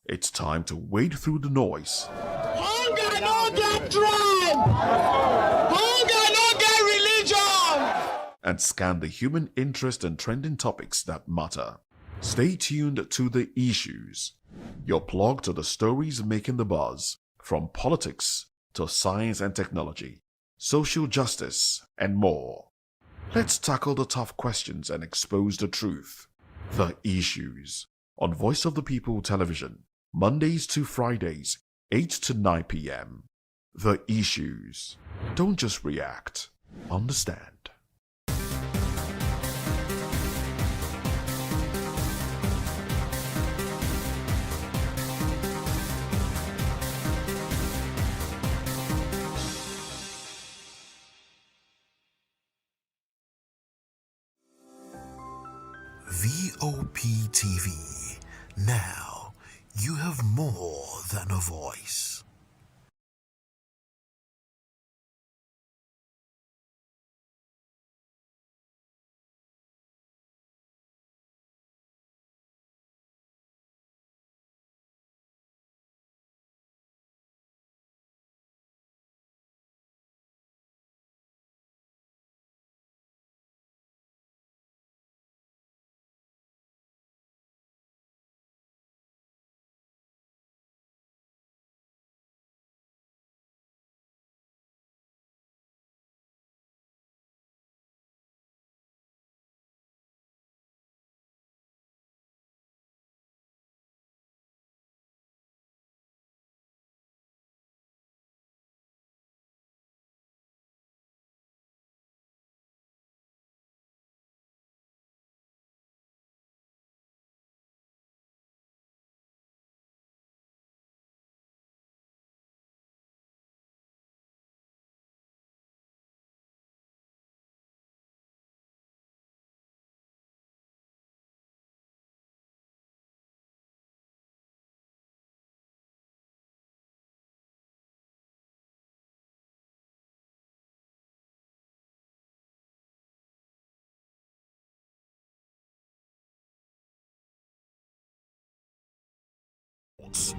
It's time to wade through the noise. Hunger no get tribe! Hunger no get religion! And scan the human interest and trending topics that matter. Stay tuned to The Issues, your plug to the stories making the buzz, from politics to science and technology, social justice, and more. Let's tackle the tough questions and expose the truth. The Issues on Voice of the People Television, Mondays to Fridays, 8 to 9 p.m. The Issues. Don't just react, understand. VOP TV. Now you have more than a voice.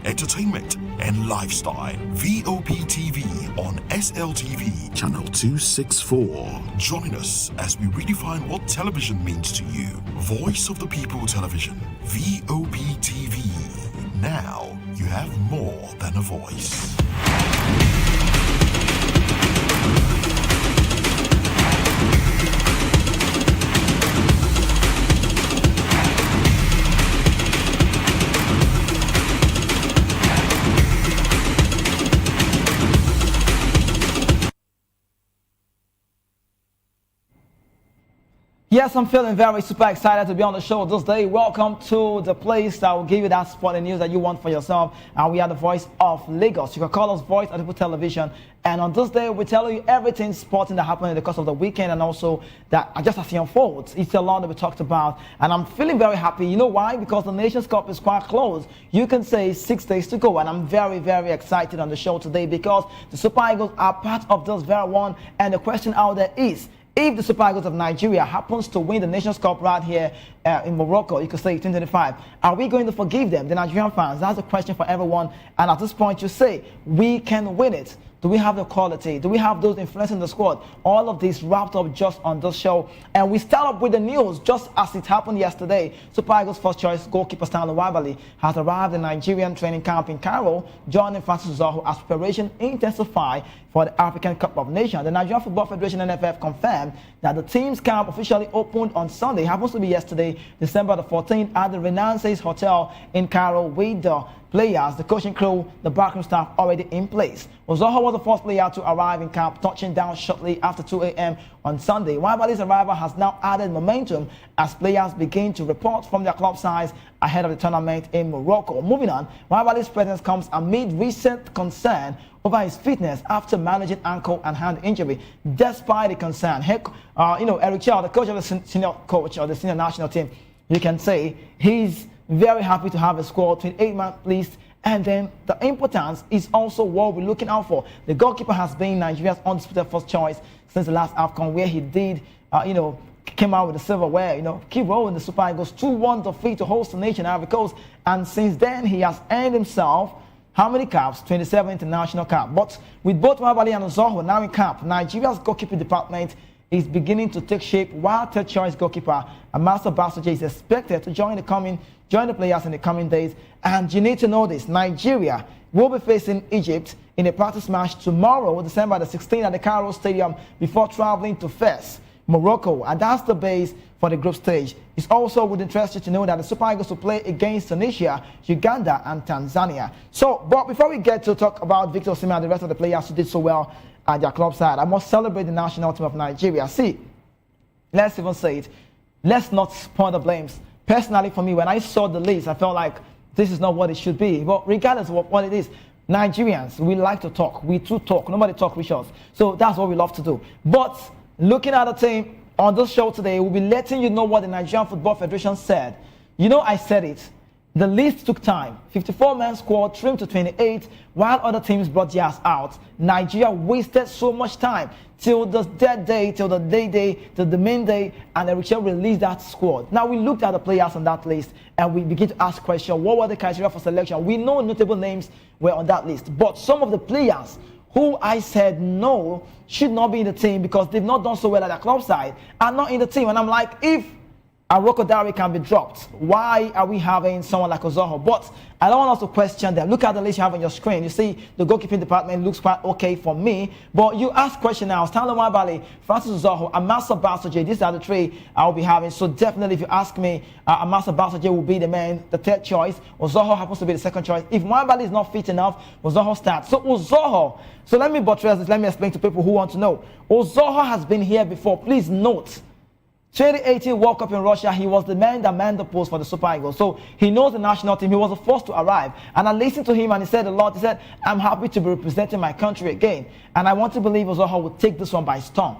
Entertainment and lifestyle. VOP TV on SLTV channel 264. Join us as we redefine what television means to you. Voice of the People Television, VOP TV. Now you have more than a voice. Yes, I'm feeling very super excited to be on the show this day. Welcome to the place that will give you that sporting news that you want for yourself. And we are the Voice of Lagos. You can call us Voice of People Television. And on this day, we tell you everything sporting that happened in the course of the weekend and also that just as it unfolds. It's a lot that we talked about. And I'm feeling very happy. You know why? Because the Nations Cup is quite close. You can say 6 days to go. And I'm very, very excited on the show today because the Super Eagles are part of this very one. And the question out there is, if the Super Eagles of Nigeria happens to win the Nations Cup right here in Morocco, you could say 2025, are we going to forgive them, the Nigerian fans? That's the question for everyone. And at this point, you say, we can win it. Do we have the quality? Do we have those influencing the squad? All of this wrapped up just on this show. And we start up with the news just as it happened yesterday. Super Eagles' first choice goalkeeper Stanley Wabali has arrived in Nigerian training camp in Cairo, joining Francis Uzoho as preparation intensifies for the African Cup of Nations. The Nigerian Football Federation NFF confirmed that the team's camp officially opened on Sunday. It happens to be yesterday, December the 14th, at the Renaissance Hotel in Cairo with the players, the coaching crew, the backroom staff already in place. Uzoho was the first player to arrive in camp, touching down shortly after 2 a.m. on Sunday. Wabali's arrival has now added momentum as players begin to report from their club sides ahead of the tournament in Morocco. Moving on, Wabali's presence comes amid recent concern over his fitness after managing ankle and hand injury. Despite the concern, Eric Chow, the coach of the senior coach of the senior national team, you can say he's very happy to have a squad, 28-man list, and then the importance is also what we're looking out for. The goalkeeper has been Nigeria's undisputed first choice since the last Afcon, where he did, came out with the silverware, keep rolling the Super Eagles 2-1 defeat to host the nation Ivory Coast. And since then, he has earned himself how many caps? 27 international caps. But with both Nwabali and Ozoho now in camp, Nigeria's goalkeeping department is beginning to take shape, while third choice goalkeeper Amasa Basoje is expected to join the players in the coming days. And you need to know this: Nigeria will be facing Egypt in a practice match tomorrow, December the 16th, at the Cairo Stadium before traveling to Fez, Morocco, and that's the base for the group stage. It's also would interest you to know that the Super Eagles will play against Tunisia, Uganda, and Tanzania. So, but before we get to talk about Victor Osimhen and the rest of the players who did so well at their club side, I must celebrate the national team of Nigeria. See, let's even say it. Let's not point the blames. Personally, for me, when I saw the list, I felt like this is not what it should be. But regardless of what it is, Nigerians, we like to talk. We too talk. Nobody talk with us. So that's what we love to do. But looking at the team on this show today, we'll be letting you know what the Nigerian Football Federation said. I said it. The list took time. 54-man squad trimmed to 28, while other teams brought theirs out. Nigeria wasted so much time till the dead day, till the main day, and Ericsson released that squad. Now, we looked at the players on that list, and we begin to ask questions. What were the criteria for selection? We know notable names were on that list, but some of the players who I said no should not be in the team because they've not done so well at their club side are not in the team. And I'm like, if Aroko Dari can be dropped, why are we having someone like Ozoho? But I don't want us to question them. Look at the list you have on your screen. You see the goalkeeping department looks quite okay for me. But you ask question now. Stanley Nwabali, Francis Ozoho, Amasa Basoje. These are the three I'll be having. So definitely, if you ask me, Amasa Basoje will be the man, the third choice. Ozoho happens to be the second choice. If Nwabali is not fit enough, Ozoho starts. So Ozoho. So let me buttress this. Let me explain to people who want to know. Ozoho has been here before. Please note. 2018 World Cup in Russia, he was the man that manned the post for the Super Eagles. So he knows the national team. He was the first to arrive. And I listened to him and he said a lot. He said, I'm happy to be representing my country again. And I want to believe Ozoho will take this one by storm.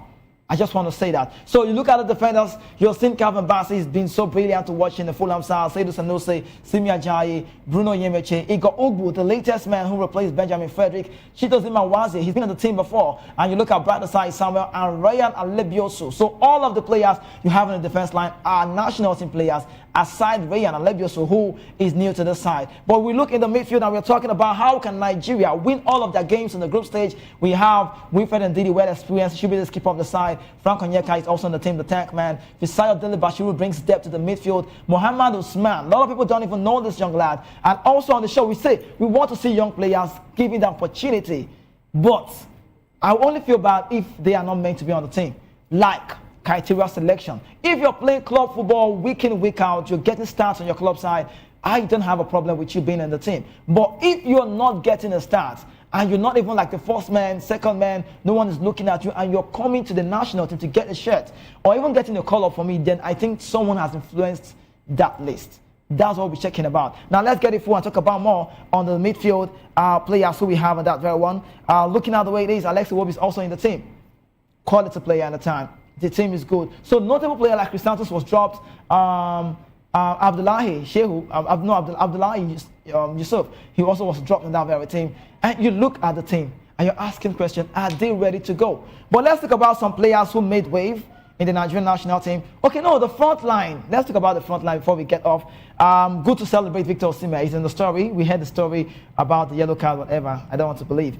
I just want to say that. So you look at the defenders, you've seen Calvin Bassey has been so brilliant to watch in the Fulham side. Seydou Sanusi, Simi Ajayi, Bruno Yemeche, Igor Ugbu, the latest man who replaced Benjamin Frederick, Chito Zimawazi, he's been on the team before. And you look at Brighton side, Samuel and Ryan Alebiosu. So all of the players you have in the defense line are national team players, aside Ryan Alebiosu, who is new to the side. But we look in the midfield and we're talking about how can Nigeria win all of their games in the group stage. We have Wilfred and Didi, well experienced, should be the skipper of the side. Frank Onyeka is also on the team, the tank man. Fisayo Dele Bashiru brings depth to the midfield. Mohamed Usman, a lot of people don't even know this young lad. And also on the show, we say we want to see young players giving the opportunity. But I only feel bad if they are not meant to be on the team. Like criteria selection. If you're playing club football week in, week out, you're getting starts on your club side, I don't have a problem with you being in the team. But if you're not getting a start, and you're not even like the first man, second man, no one is looking at you, and you're coming to the national team to get a shirt, or even getting a call up for me, then I think someone has influenced that list. That's what we're checking about. Now let's get it full and talk about more on the midfield players who we have in that very one. Looking at the way it is, Alexi Wobi is also in the team. Quality player at the time. The team is good. So notable player like Chris Santos was dropped. Abdullahi Shehu, Abdullahi Yusuf, he also was dropped in that very team. And you look at the team and you're asking questions, are they ready to go? But let's talk about some players who made wave in the Nigerian national team. Okay, no, the front line. Let's talk about the front line before we get off. Good to celebrate Victor Osimhen. He's in the story. We heard the story about the yellow card, whatever. I don't want to believe.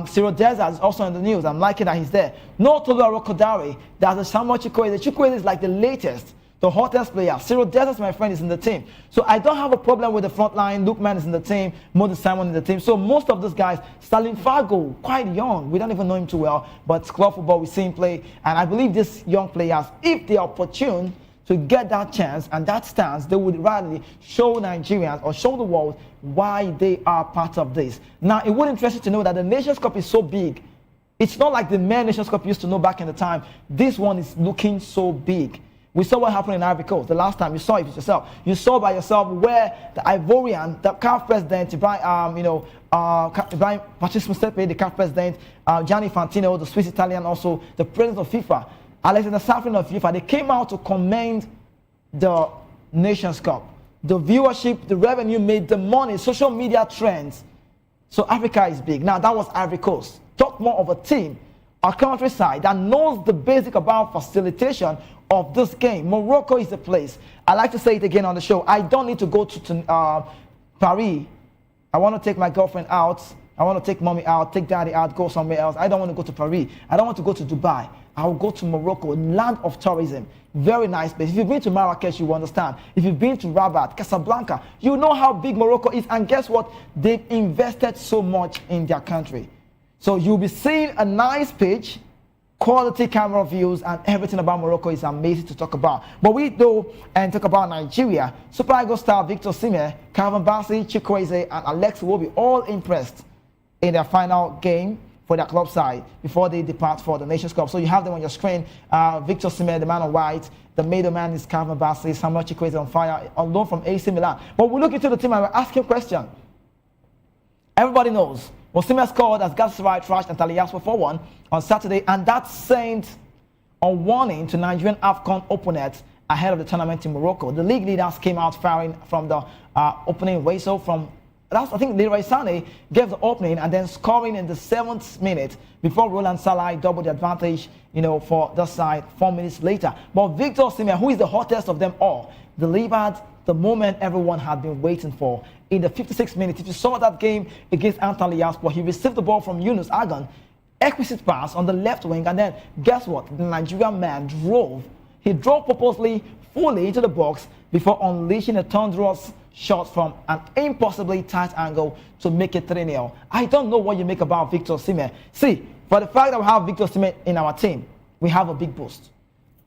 Cyril Desert is also in the news. I'm liking that he's there. No Tolu Arokodare. There's a Samuel Chukwueze. Chukwueze is like the latest, the hottest player. Cyril Desert, my friend, is in the team. So I don't have a problem with the front line. Luke Man is in the team. Moses Simon in the team. So most of those guys, Stalin Fargo, quite young. We don't even know him too well. But club football, we see him play. And I believe these young players, if they are opportune to get that chance and that stance, they would rather show Nigerians or show the world why they are part of this. Now, it would interest you to know that the Nations Cup is so big. It's not like the Men Nations Cup used to know back in the time. This one is looking so big. We saw what happened in Ivory Coast the last time. You saw it yourself. You saw by yourself where the Ivorian, the CAF president, Ibrahim Patrice Motsepe, the CAF president, Gianni Infantino, the Swiss Italian, also the president of FIFA, Alexander Safrin of FIFA, they came out to commend the Nations Cup. The viewership, the revenue made, the money, social media trends. So Africa is big. Now that was Ivory Coast. Talk more of a team, a countryside that knows the basic about facilitation of this game. Morocco is the place. I like to say it again on the show. I don't need to go to Paris. I want to take my girlfriend out. I want to take mommy out, take daddy out, go somewhere else. I don't want to go to Paris. I don't want to go to Dubai. I'll go to Morocco, land of tourism. Very nice place. If you've been to Marrakesh, you understand. If you've been to Rabat, Casablanca, you know how big Morocco is. And guess what? They've invested so much in their country. So you'll be seeing a nice pitch, quality camera views, and everything about Morocco is amazing to talk about. But we go and talk about Nigeria. Super Eagles star Victor Osimhen, Calvin Bassey, Chukwueze, and Alex will be all impressed in their final game for their club side before they depart for the Nations Cup. So you have them on your screen. Victor Osimhen, the man on white. The middleman is Calvin Bassey. Samuel Chukwueze on fire, on loan from AC Milan. But we look into the team and we're asking a question. Everybody knows Osimhen scored as Galatasaray thrashed Antalyaspor 4-1 on Saturday, and that sent a warning to Nigerian Afcon opponents ahead of the tournament in Morocco. The league leaders came out firing from the opening whistle from I think Leroy Sané gave the opening and then scoring in the 7th minute before Roland Salah doubled the advantage, for the side 4 minutes later. But Victor Osimhen, who is the hottest of them all, delivered the moment everyone had been waiting for. In the 56th minute, if you saw that game against Antalyaspor, he received the ball from Yunus Agan, exquisite pass on the left wing, and then guess what? The Nigerian man drove. He drove purposely fully into the box before unleashing a thunderous shot from an impossibly tight angle to make it 3-0. I don't know what you make about Victor Osimhen. See, for the fact that we have Victor Osimhen in our team, we have a big boost.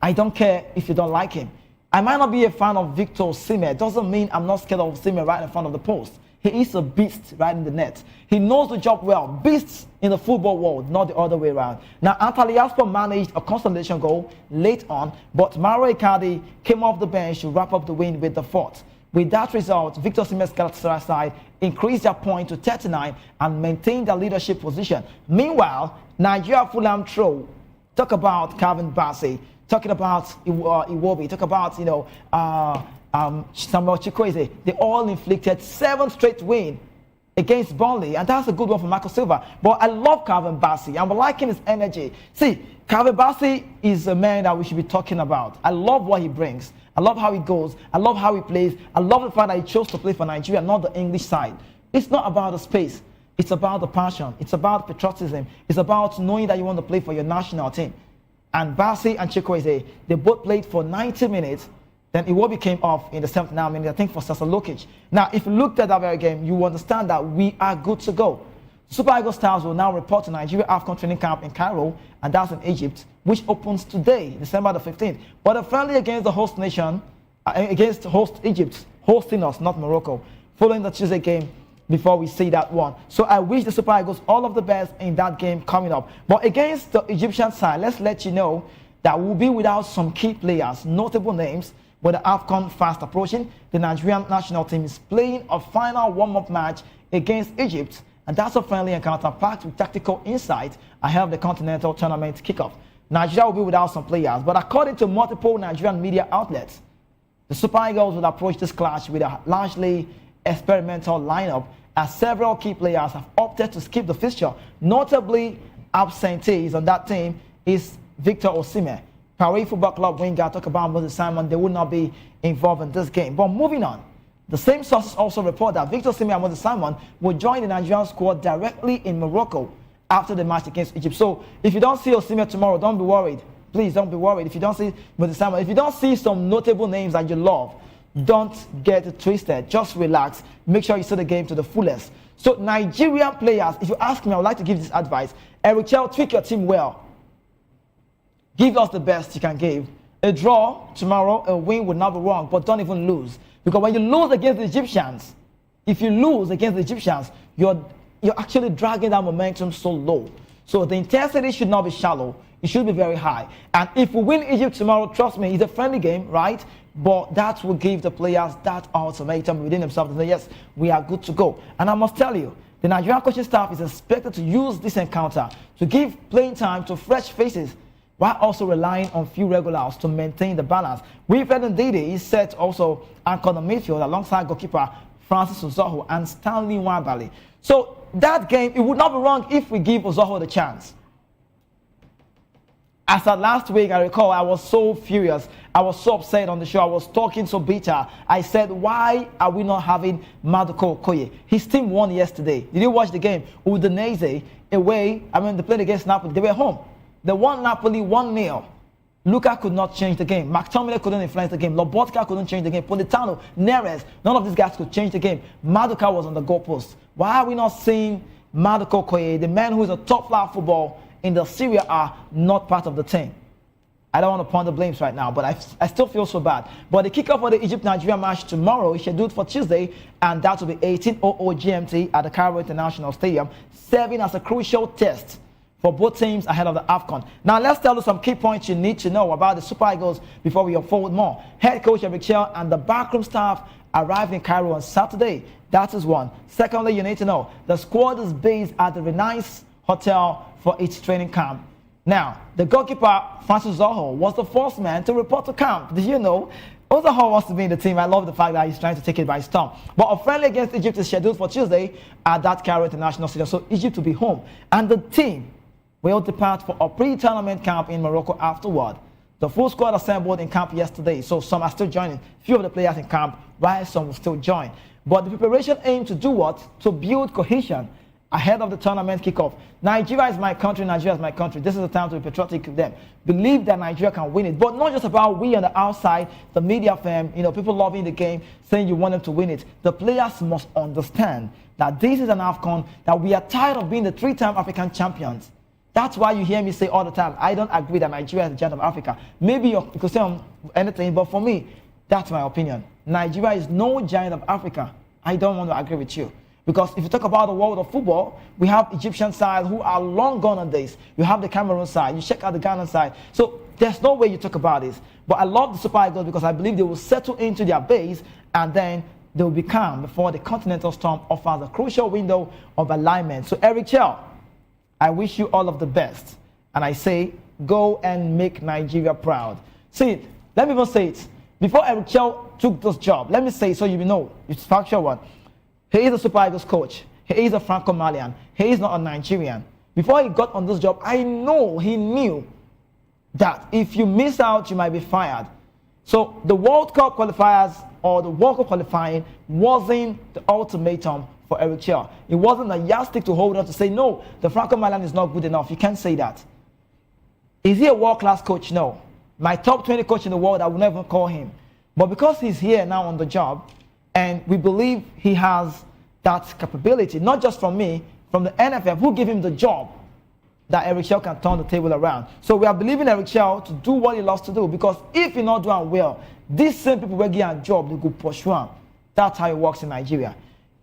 I don't care if you don't like him. I might not be a fan of Victor Osimhen. Doesn't mean I'm not scared of Osimhen right in front of the post. He is a beast right in the net. He knows the job well. Beasts in the football world, not the other way around. Now, Antalyaspor managed a consolation goal late on, but Mauro Icardi came off the bench to wrap up the win with the fourth. With that result, Victor Osimhen's Galatasaray side increased their point to 39 and maintained their leadership position. Meanwhile, Nigeria Fulham throw. Talk about Calvin Bassey. Talking about Iwobi. Talk about Samuel Chukwueze. They all inflicted 7th straight win against Burnley, and that's a good one for Marco Silva. But I love Calvin Bassey. I'm liking his energy. See, Calvin Bassey is a man that we should be talking about. I love what he brings. I love how he goes. I love how he plays. I love the fact that he chose to play for Nigeria, not the English side. It's not about the space. It's about the passion. It's about patriotism. It's about knowing that you want to play for your national team. And Bassey and Chukwueze, they both played for 90 minutes. Then Iwobi came off in the 79th minute, I think, for Sasa Lokic. Now, if you looked at that very game, you understand that we are good to go. Super Eagles Stars will now report to Nigeria Afcon training camp in Cairo, and that's in Egypt, which opens today, December the 15th. But a friendly against the host nation, against host Egypt, hosting us, not Morocco, following the Tuesday game before we see that one. So I wish the Super Eagles all of the best in that game coming up. But against the Egyptian side, let's let you know that we'll be without some key players, notable names. With the Afcon fast approaching, the Nigerian national team is playing a final warm-up match against Egypt, and that's a friendly encounter packed with tactical insight ahead of the continental tournament kickoff. Nigeria will be without some players, but according to multiple Nigerian media outlets, the Super Eagles will approach this clash with a largely experimental lineup, as several key players have opted to skip the fixture. Notably, absentees on that team is Victor Osimhen. Paris Football Club winger, talk about Moses Simon, they would not be involved in this game. But moving on, the same sources also report that Victor Osimhen and Moses Simon will join the Nigerian squad directly in Morocco after the match against Egypt. So if you don't see Osimhen tomorrow, don't be worried. Please don't be worried. If you don't see Moses Simon, if you don't see some notable names that you love, don't get it twisted. Just relax. Make sure you see the game to the fullest. So Nigerian players, if you ask me, I would like to give this advice. Eric Chell, tweak your team well. Give us the best you can give. A draw tomorrow, a win would not be wrong, but don't even lose. Because when you lose against the Egyptians, if you lose against the Egyptians, you're actually dragging that momentum so low. So the intensity should not be shallow. It should be very high. And if we win Egypt tomorrow, trust me, it's a friendly game, right? But that will give the players that ultimatum within themselves to say, yes, we are good to go. And I must tell you, the Nigerian coaching staff is expected to use this encounter to give playing time to fresh faces, while also relying on few regulars to maintain the balance. Wilfred Ndidi is set also anchor the midfield alongside goalkeeper Francis Uzoho and Stanley Nwabali. So that game, it would not be wrong if we give Uzoho the chance. As at last week, I recall, I was so furious. I was so upset on the show. I was talking so bitter. I said, why are we not having Maduka Okoye? His team won yesterday. Did you watch the game? Udinese away. I mean, they played against Napoli. They were home. They won Napoli 1-0. Luka could not change the game. McTominay couldn't influence the game. Lobotka couldn't change the game. Politano, Neres, none of these guys could change the game. Maduka was on the goalpost. Why are we not seeing Maduka Okoye, the man who is a top player of football in the Serie A, not part of the team? I don't want to point the blames right now, but I still feel so bad. But the kickoff for the Egypt-Nigeria match tomorrow is scheduled for Tuesday, and that will be 18:00 GMT at the Cairo International Stadium, serving as a crucial test for both teams ahead of the Afcon. Now, let's tell you some key points you need to know about the Super Eagles before we unfold more. Head coach Eric Chell and the backroom staff arrived in Cairo on Saturday. That is one. Secondly, you need to know the squad is based at the Renice Hotel for its training camp. Now, the goalkeeper, Francis Zoho, was the first man to report to camp. Did you know? Ozaho wants to be in the team. I love the fact that he's trying to take it by storm. But a friendly against Egypt is scheduled for Tuesday at that Cairo International Stadium. So Egypt will be home. And the team will depart for a pre-tournament camp in Morocco afterward. The full squad assembled in camp yesterday. So some are still joining. Few of the players in camp, while some will still join. But the preparation aims to do what? To build cohesion ahead of the tournament kickoff. Nigeria is my country, Nigeria is my country. This is the time to be patriotic to them. Believe that Nigeria can win it. But not just about we on the outside, the media fam, people loving the game, saying you want them to win it. The players must understand that this is an Afcon, that we are tired of being the 3-time African champions. That's why you hear me say all the time, I don't agree that Nigeria is the giant of Africa. Maybe you could say anything, but for me, that's my opinion. Nigeria is no giant of Africa. I don't want to agree with you. Because if you talk about the world of football, we have Egyptian sides who are long gone on this. You have the Cameroon side. You check out the Ghana side. So there's no way you talk about this. But I love the Super Eagles because I believe they will settle into their base and then they will be calm before the continental storm offers a crucial window of alignment. So Eric Chell, I wish you all of the best. And I say, go and make Nigeria proud. See, let me even say it. Before Eric Chell took this job, let me say so you know, it's factual one. He is a Super Eagles coach. He is a Franco-Malian. He is not a Nigerian. Before he got on this job, I know he knew that if you miss out, you might be fired. So the World Cup qualifiers or the World Cup qualifying wasn't the ultimatum for Eric Chell. It wasn't a yardstick to hold on to say, no, the Franco-Malian is not good enough. You can't say that. Is he a world-class coach? No. My top 20 coach in the world, I would never call him. But because he's here now on the job, and we believe he has that capability, not just from me, from the NFF, who give him the job, that Eric Chell can turn the table around. So we are believing Eric Chell to do what he loves to do, because if he's not doing well, these same people will get a job, they go pursue him. That's how it works in Nigeria.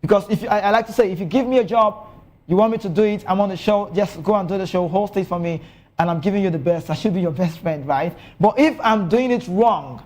Because I like to say, if you give me a job, you want me to do it, I'm on the show, just go and do the show, host it for me, and I'm giving you the best. I should be your best friend, right? But if I'm doing it wrong,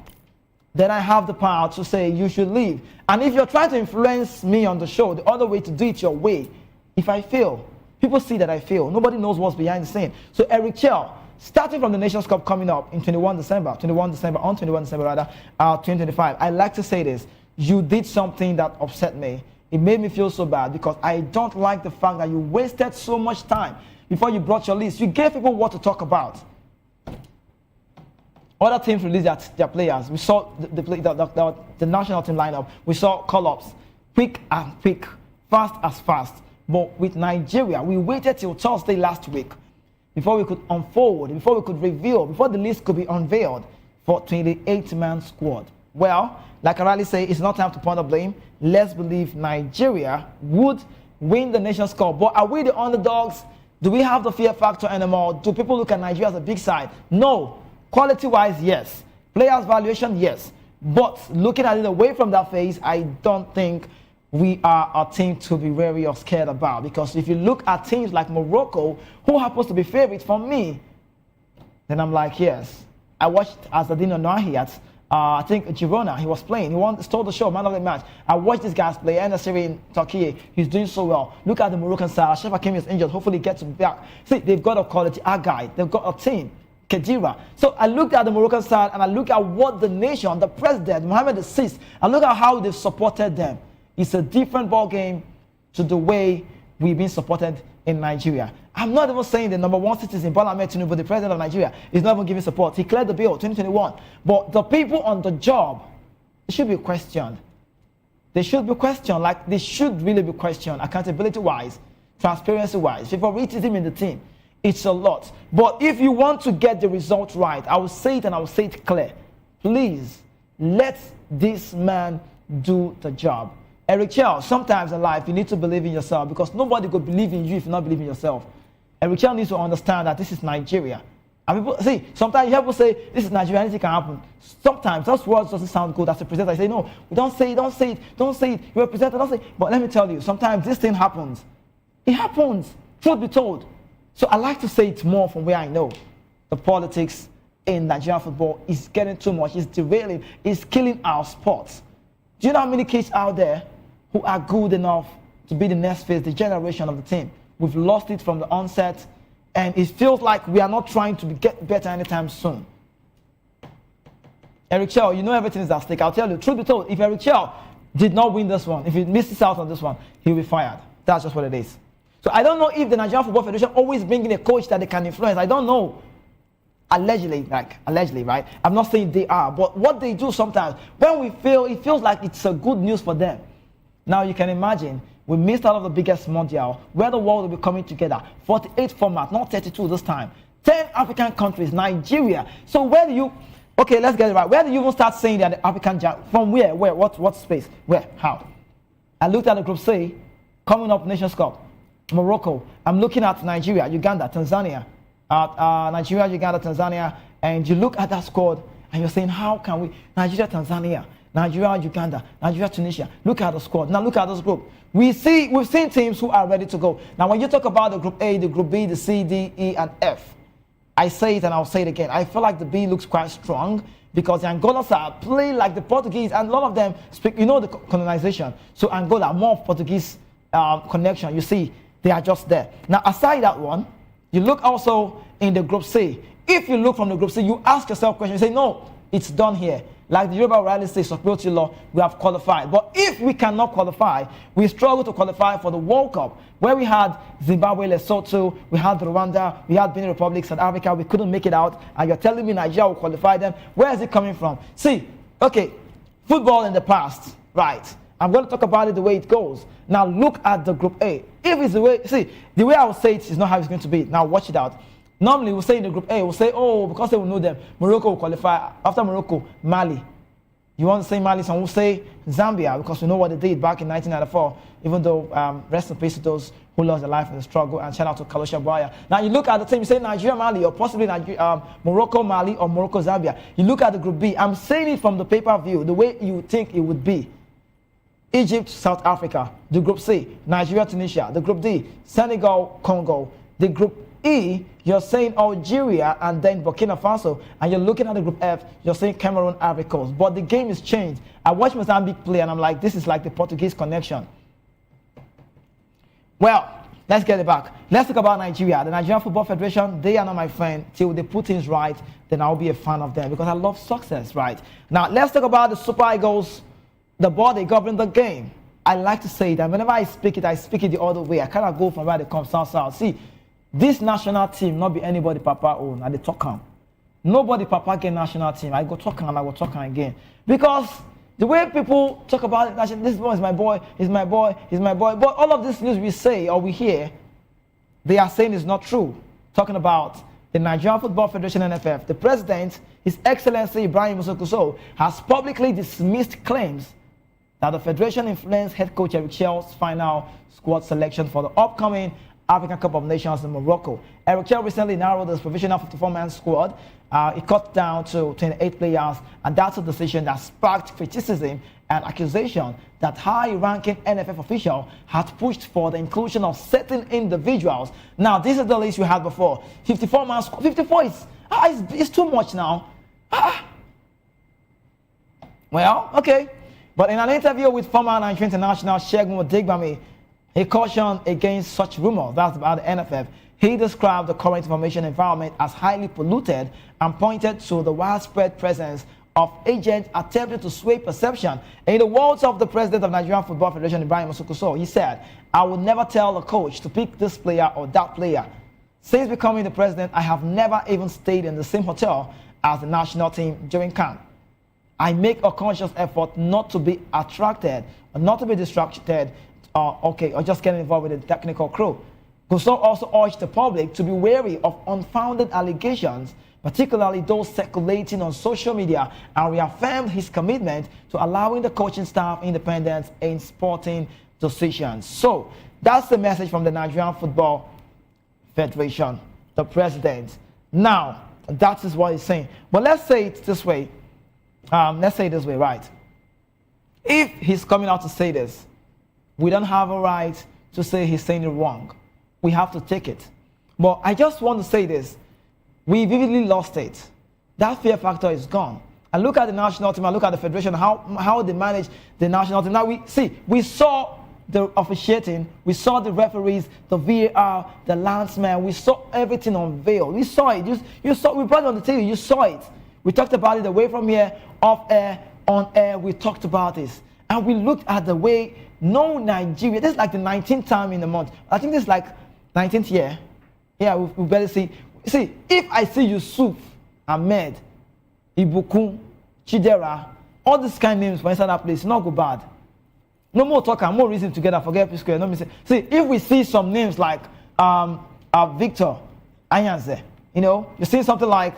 then I have the power to say you should leave. And if you're trying to influence me on the show, the other way to do it your way, if I fail, people see that I fail. Nobody knows what's behind the scene. So Eric Chell, starting from the Nations Cup coming up in 21 December 2025, I like to say this. You did something that upset me. It made me feel so bad because I don't like the fact that you wasted so much time before you brought your list. You gave people what to talk about. Other teams released their players. We saw the national team lineup. We saw call-ups, quick and quick, fast as fast. But with Nigeria, we waited till Thursday last week before we could unfold, before we could reveal, before the list could be unveiled for 28-man squad. Well, like I rightly say, it's not time to point the blame. Let's believe Nigeria would win the Nations Cup. But are we the underdogs? Do we have the fear factor anymore? Do people look at Nigeria as a big side? No. Quality-wise, yes. Players' valuation, yes. But looking at it away from that phase, I don't think we are a team to be wary or scared about. Because if you look at teams like Morocco, who happens to be favorites for me, then I'm like, yes. I watched Azadino Nahi at, I think, Girona. He was playing. He stole the show, man of the match. I watched this guys play. And in Turkey, he's doing so well. Look at the Moroccan side. Ashraf Hakimi is injured. Hopefully he gets back. See, they've got a quality, a guy. They've got a team. Kedira. So I looked at the Moroccan side and I looked at what the nation, the president, Mohammed VI, and look at how they've supported them. It's a different ball game to the way we've been supported in Nigeria. I'm not even saying the number one citizen, Bola Ahmed Tinubu, the president of Nigeria, is not even giving support. He cleared the bill 2021. But the people on the job, they should be questioned. They should be questioned, like they should really be questioned, accountability-wise, transparency-wise, favoritism in the team. It's a lot. But if you want to get the result right, I will say it and I will say it clear. Please, let this man do the job. Eric Chell, sometimes in life, you need to believe in yourself because nobody could believe in you if you not believe in yourself. Eric Chell needs to understand that this is Nigeria. And people, see, sometimes you have to say, this is Nigeria, anything can happen. Sometimes those words doesn't sound good as a presenter. I say, no, don't say it, don't say it, don't say it. You're a presenter, don't say it. But let me tell you, sometimes this thing happens. It happens, truth be told. So I like to say it more from where I know. The politics in Nigerian football is getting too much. It's derailing. It's killing our sports. Do you know how many kids out there who are good enough to be the next phase, the generation of the team? We've lost it from the onset, and it feels like we are not trying to get better anytime soon. Eric Chell, you know everything is at stake. I'll tell you, truth be told, if Eric Chell did not win this one, if he misses out on this one, he'll be fired. That's just what it is. So I don't know if the Nigerian Football Federation always bring in a coach that they can influence. I don't know. Allegedly, right? I'm not saying they are, but what they do sometimes, when we feel, it feels like it's a good news for them. Now you can imagine, we missed out of the biggest mondial, where the world will be coming together. 48 format, not 32 this time. 10 African countries, Nigeria. So where do you, okay, let's get it right. Where do you even start saying that the African, from where, what space, where, how? I looked at the Group C, coming up Nations Cup. Morocco. I'm looking at Nigeria, Uganda, Tanzania. Nigeria, Uganda, Tanzania. And you look at that squad and you're saying, how can we? Nigeria, Tanzania, Nigeria, Uganda, Nigeria, Tunisia. Look at the squad. Now look at this group. We've seen teams who are ready to go. Now when you talk about the Group A, the Group B, the C, D, E, and F, I say it and I'll say it again. I feel like the B looks quite strong because the Angolas are playing like the Portuguese, and a lot of them speak, you know, the colonization. So Angola, more Portuguese connection. You see, they are just there. Now, aside that one, you look also in the Group C. If you look from the Group C, you ask yourself questions. You say, no, it's done here. Like the Yoruba Rally says, superiority law, we have qualified. But if we cannot qualify, we struggle to qualify for the World Cup, where we had Zimbabwe, Lesotho, we had Rwanda, we had Benin Republic, South Africa. We couldn't make it out. And you're telling me Nigeria will qualify them. Where is it coming from? See, okay, football in the past, right? I'm going to talk about it the way it goes. Now look at the Group A. If it's the way, see, the way I will say it is not how it's going to be. Now watch it out. Normally we'll say in the Group A, we'll say, oh, because they will know them, Morocco will qualify. After Morocco, Mali. You want to say Mali, some will say Zambia, because we know what they did back in 1994, even though rest in peace to those who lost their life in the struggle, and shout out to Kalosha Bwaya. Now you look at the team, you say Nigeria, Mali, or possibly Morocco, Mali, or Morocco, Zambia. You look at the Group B. I'm saying it from the pay-per-view, the way you would think it would be. Egypt, South Africa. The Group C, Nigeria, Tunisia. The Group D, Senegal, Congo. The Group E, you're saying Algeria and then Burkina Faso. And you're looking at the Group F, you're saying Cameroon, Ivory Coast. But the game is changed. I watch Mozambique play and I'm like, this is like the Portuguese connection. Well, let's get it back. Let's talk about Nigeria. The Nigerian Football Federation, they are not my friend. Till they put things right, then I'll be a fan of them because I love success, right? Now, let's talk about the Super Eagles, the body governing the game. I like to say that whenever I speak it the other way. I cannot go from where they come, south. See, this national team not be anybody Papa own, and they talk on. Nobody Papa get national team. I go talk on, I go talk on again. Because the way people talk about it, this boy is my boy, he's my boy, he's my boy. But all of this news we say or we hear, they are saying is not true. Talking about the Nigerian Football Federation, NFF, the president, His Excellency Ibrahim Musa Kuso, has publicly dismissed claims that the Federation influenced head coach Eric Chell's final squad selection for the upcoming African Cup of Nations in Morocco. Eric Chell recently narrowed his provisional 54-man squad. It cut down to 28 players, and that's a decision that sparked criticism and accusation that high-ranking NFF official had pushed for the inclusion of certain individuals. Now, this is the list we had before. 54-man squad. 54 is it's too much now. Well, okay. But in an interview with former Nigerian international Segun Odigbami, he cautioned against such rumors. That's about the NFF. He described the current information environment as highly polluted and pointed to the widespread presence of agents attempting to sway perception. In the words of the president of Nigerian Football Federation, Ibrahim Osukuso, he said, "I would never tell a coach to pick this player or that player. Since becoming the president, I have never even stayed in the same hotel as the national team during camp. I make a conscious effort not to be attracted, or not to be distracted, or just get involved with the technical crew." Kuso also urged the public to be wary of unfounded allegations, particularly those circulating on social media, and reaffirmed his commitment to allowing the coaching staff independence in sporting decisions. So that's the message from the Nigerian Football Federation, the president. Now, that is what he's saying. But let's say it this way. Right? If he's coming out to say this, we don't have a right to say he's saying it wrong. We have to take it. But I just want to say this. We vividly lost it. That fear factor is gone. And look at the national team, and look at the federation, how they manage the national team. Now we saw the officiating, we saw the referees, the VAR, the landsman, we saw everything unveiled. We saw it. You saw, we brought it on the TV, you saw it. We talked about it away from here, off air, on air, we talked about this. And we looked at the way no Nigeria, this is like the 19th time in the month. I think this is like 19th year. Yeah, we better see. See, if I see Yusuf, Ahmed, Ibukun, Chidera, all these kind of names for inside that place, not go bad. No more talk and more reason together, forget P square. No me say. See, if we see some names like Victor, Ayanze, you're seeing something like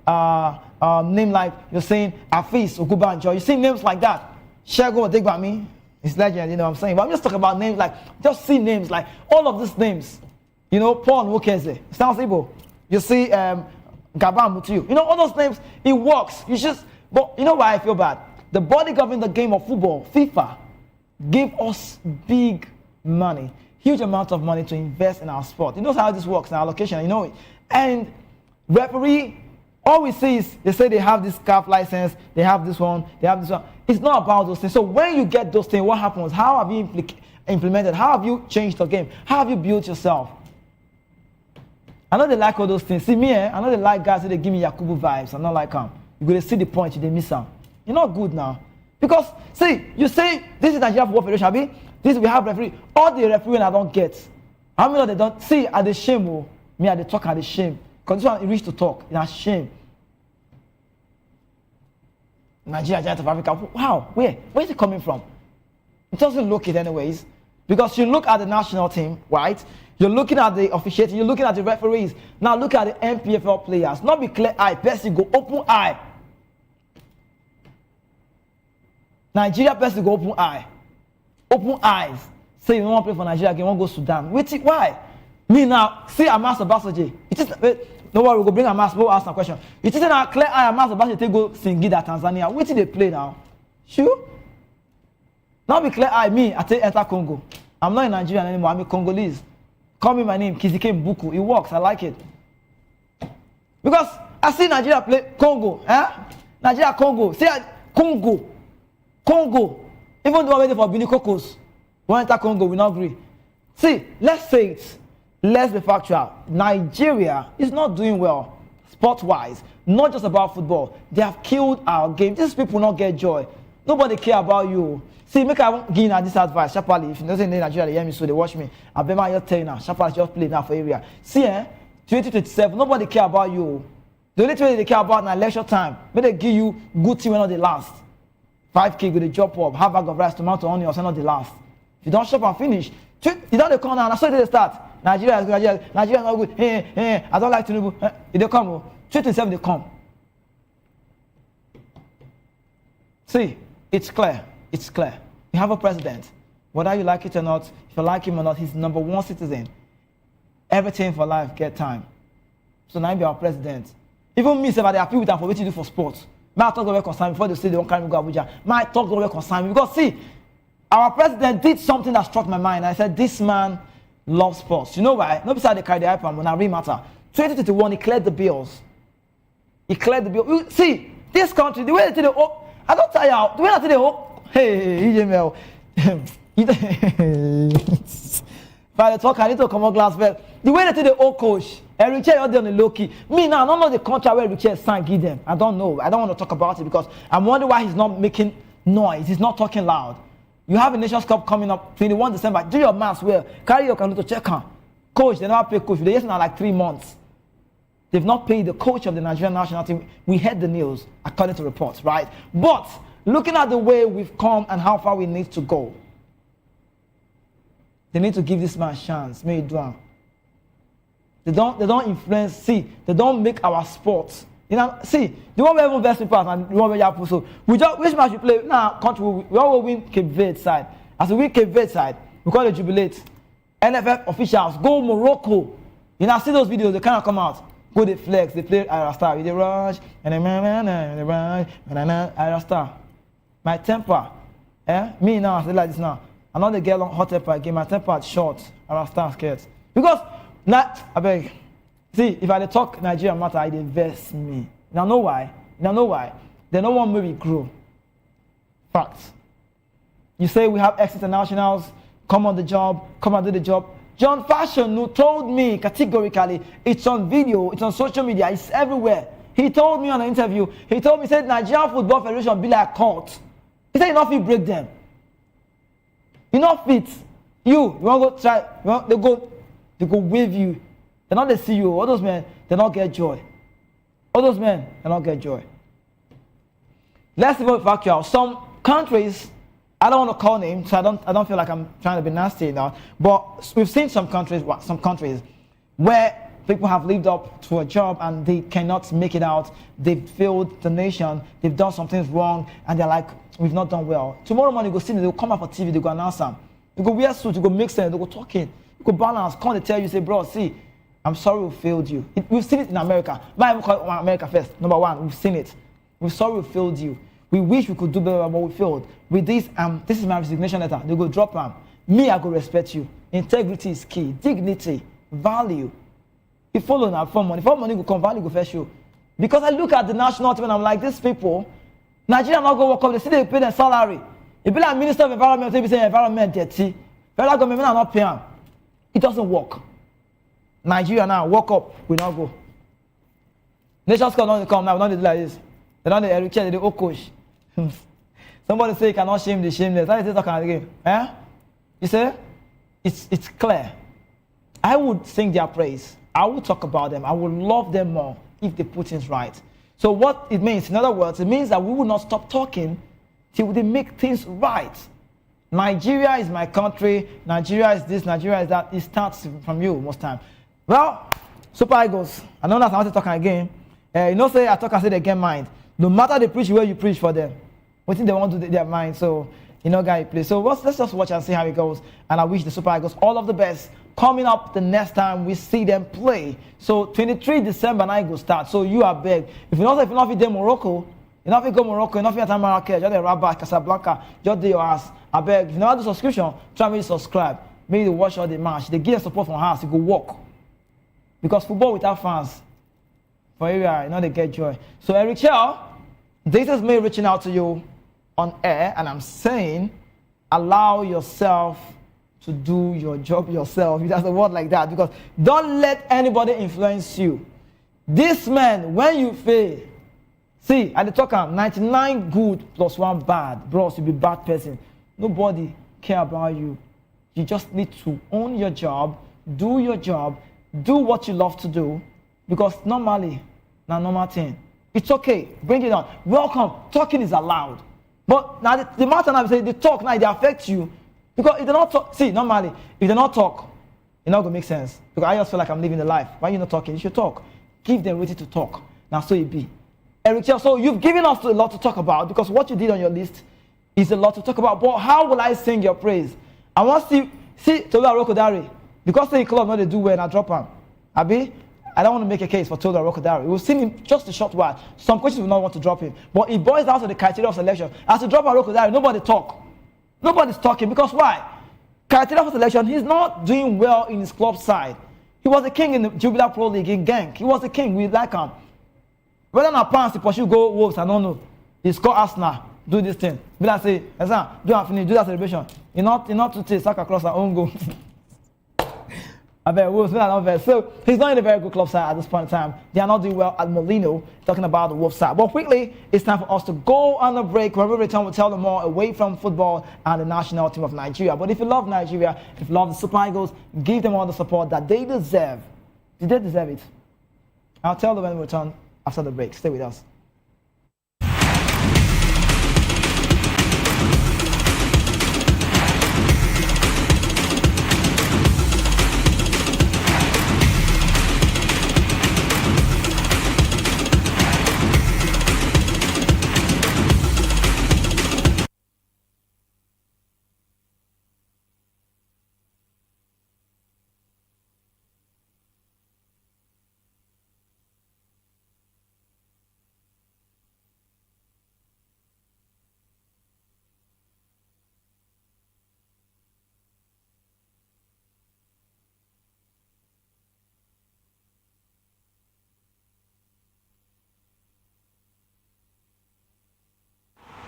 name like you're saying Afis, Ogubanjo, you see names like that. Shego Odegbami, it's legend, what I'm saying. But I'm just talking about names like, just see names like all of these names. Paul Nwokeze, sounds Igbo. You see Gabam Mutiu. All those names, it works. But you know why I feel bad? The body governing the game of football, FIFA, gave us big money, huge amount of money to invest in our sport. You know how this works, in our location, it. And referee, all we see is they say they have this CAF license, they have this one, they have this one. It's not about those things. So when you get those things, what happens? How have you implemented? How have you changed the game? How have you built yourself? I know they like all those things. See me, I know they like guys who they give me Yakubu vibes. I'm not like them. You're going to see the point, they miss them. You're not good now. Because, see, you say, this is Nigeria Football Federation, Abi. This we have referee. All the refereeing I don't get. How many of they don't? See, at the shame, me at the talk at the shame. Because this one, it reach to talk. It's a shame. Nigeria, Giant of Africa. Wow, where is it coming from? It doesn't look it anyways. Because you look at the national team, right? You're looking at the officiating, you're looking at the referees. Now look at the MPFL players. Not be clear eye, best you go open eye. Nigeria best you go open eye. Open eyes. Say you don't want to play for Nigeria again, you want to go Sudan. Why? Me now, see Amas Obasoje. No worry, we go bring Amas, we'll ask some question. You think now clear eye Amas Obasoje take go Singida, Tanzania. Wait till they play now. Sure? Now be clear eye, me, I take enter Congo. I'm not in Nigeria anymore, I'm a Congolese. Call me my name, Kizike Mbuku. It works, I like it. Because I see Nigeria play Congo. Nigeria, Congo. See, Congo. Even though I'm waiting for Bini Kokos, we enter Congo, we not agree. See, let's say it. Let's be factual. Nigeria is not doing well, sport-wise. Not just about football. They have killed our game. These people not get joy. Nobody care about you. See, make I give you this advice. Sharply, if you don't say in Nigeria, they hear me, so they watch me. I bet my tell you now. Sharply just play now for area. See, 2027, nobody care about you. The only thing they care about now election time. But they give you good team when not the last. 5K with a job up, half bag of rice, tomato, onions, and not the last. If you don't shop and finish, you don't come now. That's why they start. Nigeria is good. Nigeria is not good. I don't like Tinubu. If they come, 2027 they come. See, it's clear. It's clear. We have a president. Whether you like it or not, if you like him or not, he's number one citizen. Everything for life, get time. So now he be our president. Even me, say, they happy with him for what you do for sports. My talk over concern before they say they won't carry me go Abuja. My talk over concern me. Because see, our president did something that struck my mind. I said, this man loves sports. You know why? Not besides they carry the iPad, but now really matter. 2021, he cleared the bills. He cleared the bill. See, this country, the way they did it, I don't tell you, the way they did it, hey, EJML. If I talk, I need to come on glass, but the way they did the old coach, Eric Chair, you're on the low key. Me now, I don't know the contract where Eric Chair signed, give them. I don't know. I don't want to talk about it because I'm wondering why he's not making noise. He's not talking loud. You have a Nations Cup coming up 21 December. Do your maths well. Carry your canoe to check on. Coach, they never pay coach. They just now like 3 months. They've not paid the coach of the Nigerian national team. We heard the news, according to reports, right? But looking at the way we've come and how far we need to go, they need to give this man a chance. May he do it. They don't influence. See, they don't make our sports. You know, see, the one where even best people and the one where you have so we just which match we play now. Country we all will win Cape Verde side. As we win Cape Verde side, we call it jubilate. NFF officials go Morocco. You know, see those videos. They cannot come out. Go they flex. They play Ira Star. They rush and they rush and Ira Star. My temper, me now I say like this now. I'm not the girl on hot temper again. My temper is short. Ira Star scared because not I beg. See, if I talk Nigerian matter, it invest me. Now know why? They don't want me to grow. Facts. You say we have ex-internationals, come on the job, come and do the job. John Fashion, who told me categorically, it's on video, it's on social media, it's everywhere. He told me on an interview, he said Nigerian Football Federation be like cult. He said you not fit break them. You not fit. You want to go try, they go wave you. They're not the CEO. All those men, they don't get joy. Let's see about factual. Some countries, I don't want to call names, so I don't feel like I'm trying to be nasty now. But we've seen some countries where people have lived up to a job and they cannot make it out. They've failed the nation. They've done some things wrong, and they're like, we've not done well. Tomorrow morning, you go see them. They'll come up on TV. They go announce them. You go wear suit. You go make sense. They go talking. You go balance. Come and tell you, say, bro, see. I'm sorry we failed you. We've seen it in America. But I call it America first. Number one, we've seen it. We're sorry we failed you. We wish we could do better, but we failed. With this, this is my resignation letter. They go drop them. Me, I go respect you. Integrity is key. Dignity, value. You follow now for money. For money, go come value go first you. Because I look at the national team and I'm like, these people, Nigeria not go work up. They see they pay their salary. It be like Minister of Environment. They be saying environment dirty. Federal government are not paying. It doesn't work. Nigeria now, walk up, we now go. Nations Cup don't come now, we don't do like this. They don't do Eric Chair, they do coach. Somebody say you cannot shame the shameless. How is it talking again? You say? It's clear. I would sing their praise. I would talk about them. I would love them more if they put things right. So what it means, in other words, it means that we will not stop talking till they make things right. Nigeria is my country. Nigeria is this, Nigeria is that. It starts from you most time. Well, Super Eagles, I know that's not talking again. You know, say I talk and say they get mind. No matter they preach where you preach for them, what think they want to do their mind. So, you know, guy play. So let's just watch and see how it goes. And I wish the Super Eagles all of the best. Coming up the next time we see them play. So 23 December night go start. So you are beg. If you not fit them Morocco, you not fit go Morocco, you not fit time Marrakech, just the Rabat, Casablanca, just do your ass. I beg. If you never do subscription, try to subscribe. Maybe you watch all the match. They give support from house. You go walk. Because football without fans, for area, you know, they get joy. So Eric Chair, this is me reaching out to you on air, and I'm saying, allow yourself to do your job yourself. There's a word like that, because don't let anybody influence you. This man, when you fail, see, at the talk, 99 good plus 1 bad, bros, you'll be a bad person. Nobody care about you. You just need to own your job, do your job, do what you love to do, because normally, not normal thing. It's okay, bring it on. Welcome, talking is allowed. But now the matter now is they talk now, they affect you. Because if they not talk, see, normally, if they not talk, it's not going to make sense. Because I just feel like I'm living the life. Why are you not talking? You should talk. Give them ready to talk. Now, so it be. Eric, so you've given us a lot to talk about, because what you did on your list is a lot to talk about. But how will I sing your praise? I want to see Tola Rokodari. Because the club know they do well and I drop him. Abi, I don't want to make a case for Tola Rokodari. We've seen him just a short while. Some coaches will not want to drop him. But it boils down to the criteria of selection. As to drop a Rokodari, nobody talk. Nobody's talking. Because why? Criteria for selection, he's not doing well in his club side. He was the king in the Jubilee Pro League in Genk. He was the king. We like him. Whether not pants, he pursue go Wolves, I don't know. He score Arsenal. Do this thing. Be like say, do that finish, do that celebration. You're not to take sack across our own goal. I bet Wolves not bad. So he's not in a very good club side at this point in time. They are not doing well at Molino, talking about the Wolves side. But quickly, it's time for us to go on a break. When we return, we'll tell them more away from football and the national team of Nigeria. But if you love Nigeria, if you love the Super Eagles, give them all the support that they deserve. Did they deserve it? I'll tell them when we return after the break. Stay with us.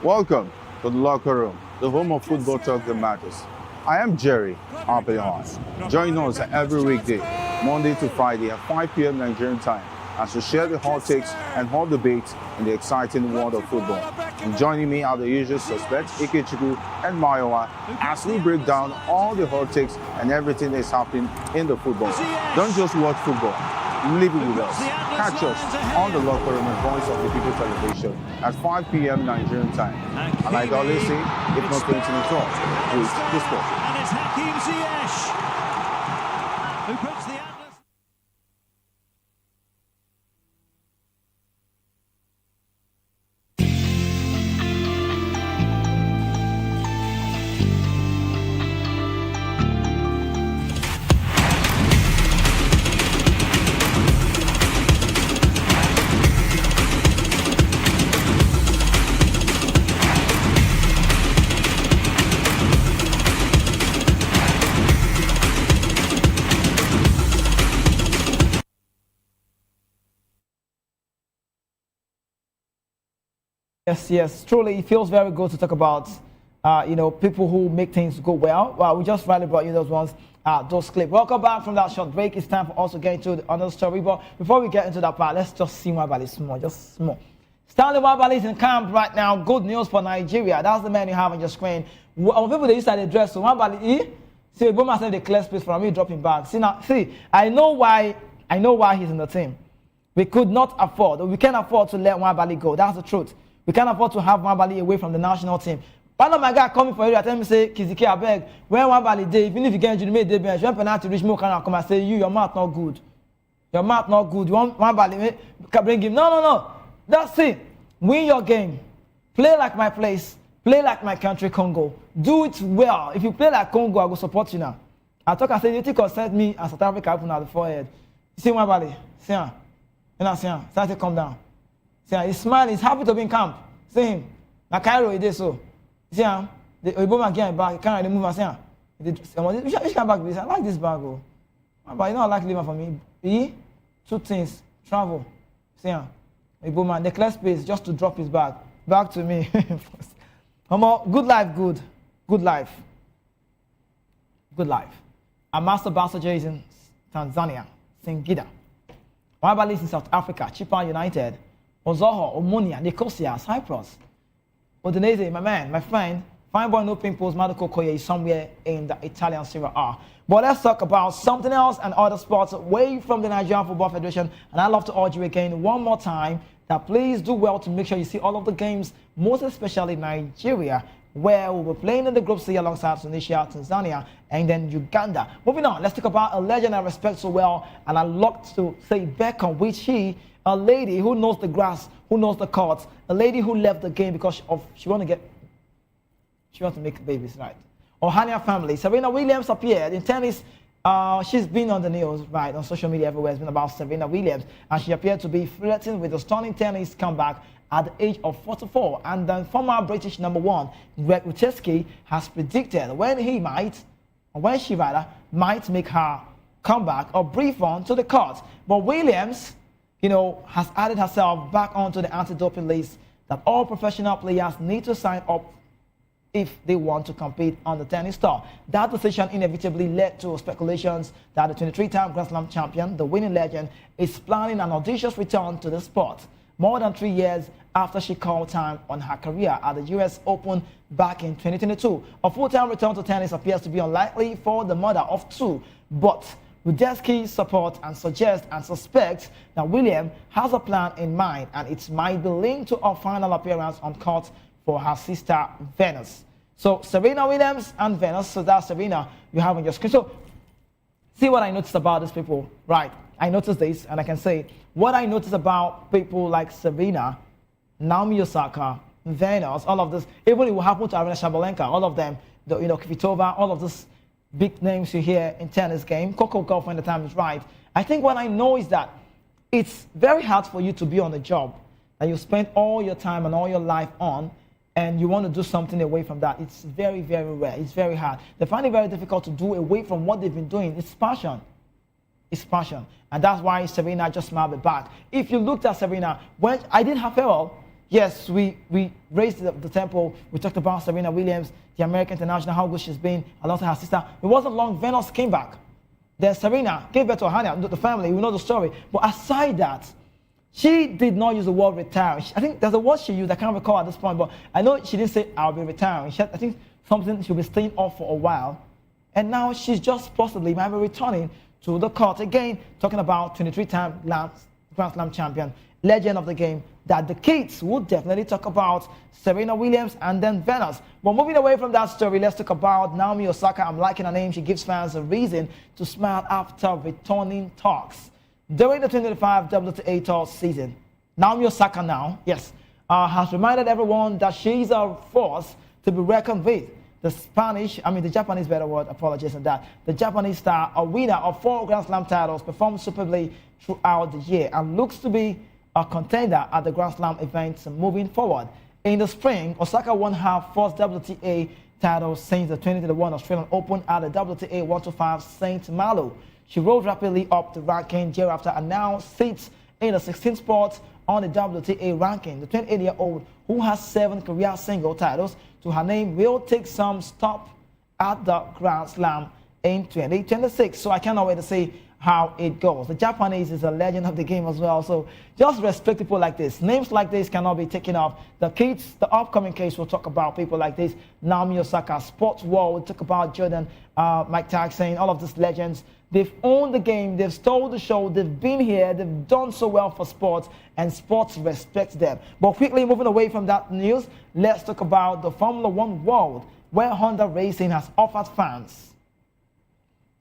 Welcome to the locker room, the home of football talk that matters. I am Jerry Apelon. Join us every weekday, Monday to Friday at 5 p.m. Nigerian time, as we share the hot takes and hot debates in the exciting world of football. And joining me are the usual suspects, Ikechukwu and Mayowa, as we break down all the hot takes and everything that's happening in the football. Don't just watch football, live it with us. Catch us on the locker room and Voice of the People television at 5 p.m. Nigerian time. And like I always say, if not 20 minutes off, please the sport. And it's Hakim Ziyech who puts the Atlas. Yes, truly, it feels very good to talk about, people who make things go well. Well, we just finally brought you those ones, those clips. Welcome back from that short break. It's time for us to get into another story. But before we get into that part, let's just see Nwabali small, just small. Stanley Nwabali is in camp right now. Good news for Nigeria. That's the man you have on your screen. Our people, they used to address, so Nwabali, see, Obama said the clear space for me dropping back. See, I know why he's in the team. We could not afford, or we can't afford to let Nwabali go. That's the truth. We can't afford to have Nwabali away from the national team. One of my guys coming for area, tell me, say, Kiziki, I beg, when Nwabali day, even if you get injured, you made the bench, when penalty reach more, can I come and say, your mouth not good. Your mouth not good. You want Nwabali, bring him. No. That's it. Win your game. Play like my place. Play like my country, Congo. Do it well. If you play like Congo, I will support you now. I talk and say, you think consent me and South Africa open at the forehead. You see Nwabali? See him. You know, see him. Start to come down. See, he's smiling, he's happy to be in camp. See him. Now Cairo, he did so. See him. The Obama getting back, he can't really move and see him. Which kind of bag is this? I like this bag, oh. But you know I like living for me. Two things. Travel. See him. Obama, the clear space just to drop his bag. Back to me. Good life, good. Good life. Good life. A master bouncer is in Tanzania. Singida. Nwabali is in South Africa. Chippa United. Ozoho, Omonia, Nicosia, Cyprus. Udinese, my man, my friend, fine boy, no pimples, Marco Koye is somewhere in the Italian Serie A. But let's talk about something else and other sports away from the Nigerian Football Federation. And I'd love to urge you again one more time that please do well to make sure you see all of the games, most especially Nigeria, where we'll be playing in the Group C alongside Tunisia, Tanzania, and then Uganda. Moving on, let's talk about a legend I respect so well, and I love to say Beckham, which a lady who knows the grass, who knows the courts, a lady who left the game because she wants to make babies, right? Ohania family. Serena Williams appeared in tennis. She's been on the news, right, on social media everywhere. It's been about Serena Williams, and she appeared to be flirting with a stunning tennis comeback at the age of 44. And then former British number one, Greg Ruteski, has predicted when she might make her comeback or brief on to the court. But Williams, has added herself back onto the anti-doping list that all professional players need to sign up if they want to compete on the tennis tour. That decision inevitably led to speculations that the 23-time Grand Slam champion, the winning legend, is planning an audacious return to the sport more than 3 years after she called time on her career at the US Open back in 2022. A full-time return to tennis appears to be unlikely for the mother of two, but Rudetsky supports and suggests and suspects that Williams has a plan in mind, and it might be linked to a final appearance on court for her sister Venus. So Serena Williams and Venus, so that's Serena you have on your screen. So see what I noticed about these people, right? I noticed this, and I can say what I noticed about people like Serena, Naomi Osaka, Venus, all of this, even it will happen to Arina Sabalenka, all of them, Kvitova, all of this big names you hear in tennis game, Coco Gauff when the time is right. I think what I know is that it's very hard for you to be on a job that you spend all your time and all your life on, and you want to do something away from that. It's very, very rare. It's very hard. They find it very difficult to do away from what they've been doing. It's passion. It's passion. And that's why Serena just smiled back. If you looked at Serena, when I didn't have farewell, yes, we raised the tempo. We talked about Serena Williams, the American international, how good she's been, alongside her sister. It wasn't long, Venus came back. Then Serena gave birth to Hania, the family, we know the story. But aside that, she did not use the word retire. I think there's a word she used, I can't recall at this point, but I know she didn't say, I'll be retiring. I think something she'll be staying off for a while. And now she's just possibly might be returning to the court again, talking about 23-time Grand Slam champion, legend of the game, that the kids would definitely talk about Serena Williams and then Venus. But moving away from that story, let's talk about Naomi Osaka. I'm liking her name. She gives fans a reason to smile after returning talks. During the 2025 WTA Tour season, Naomi Osaka now, yes, has reminded everyone that she's a force to be reckoned with. The Japanese, better word, apologies for that. The Japanese star, a winner of 4 Grand Slam titles, performed superbly throughout the year and looks to be a contender at the Grand Slam events moving forward. In the spring, Osaka won her first WTA title since the 2021 Australian Open at the WTA 125 St. Malo. She rose rapidly up the ranking thereafter and now sits in the 16th spot on the WTA ranking. The 28-year-old, who has 7 career single titles to her name, will take some stop at the Grand Slam in 2026. So I cannot wait to see how it goes. The Japanese is a legend of the game as well. So just respect people like this. Names like this cannot be taken off. The kids, the upcoming case will talk about people like this. Naomi Osaka, Sports World, we'll talk about Jordan, Mike Tyson, all of these legends. They've owned the game, they've stole the show, they've been here, they've done so well for sports, and sports respects them. But quickly moving away from that news, let's talk about the Formula One world, where Honda Racing has offered fans